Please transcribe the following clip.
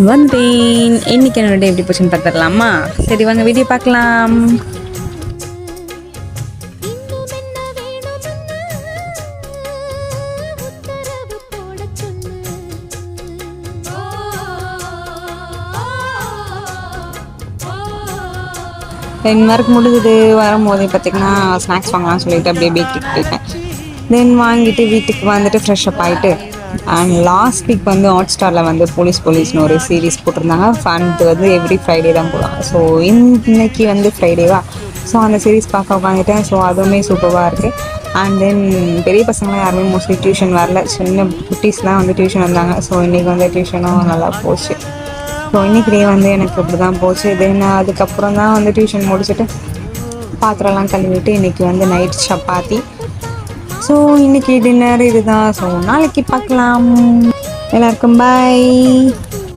வந்தேன். இன்னைக்கு என்னோட டே எப்படி போச்சுன்னு பார்த்துடலாமா? சரி வாங்க வீடியோ பார்க்கலாம். மார்க் முடிஞ்சது வரும்போது பார்த்திங்கன்னா ஸ்நாக்ஸ் வாங்கலாம்னு சொல்லிட்டு அப்படியே பேக்கரிக்கு போயிட்டேன். தென் வாங்கிட்டு வீட்டுக்கு வந்துட்டு ஃப்ரெஷ்அப் ஆகிட்டு அண்ட் லாஸ்ட் வீக் வந்து ஹாட் ஸ்டாரில் வந்து போலீஸ்னு ஒரு சீரீஸ் போட்டிருந்தாங்க. அது வந்து எவ்ரி ஃப்ரைடே தான் போடுவாங்க. ஸோ இன்னைக்கு வந்து ஃப்ரைடேவா, ஸோ அந்த சீரீஸ் பார்க்க உட்காந்துட்டேன். ஸோ அதுவுமே சூப்பராக இருக்குது. அண்ட் தென் பெரிய பசங்களாம் யாருமே மோஸ்ட்லி டியூஷன் வரல, சின்ன குட்டீஸ்லாம் வந்து டியூஷன் வந்தாங்க. ஸோ இன்றைக்கி வந்து டியூஷனும் நல்லா போச்சு. ஸோ இன்றைக்கி டே வந்து எனக்கு இப்படி தான் போச்சு. தென் அதுக்கப்புறம் தான் வந்து டியூஷன் முடிச்சுட்டு பாத்திரம்லாம் கழுவிட்டு இன்றைக்கி வந்து நைட் சப்பாத்தி. ஸோ இன்றைக்கி டின்னர் இதுதான். ஸோ நாளைக்கு பார்க்கலாம். எல்லாருக்கும் பாய்.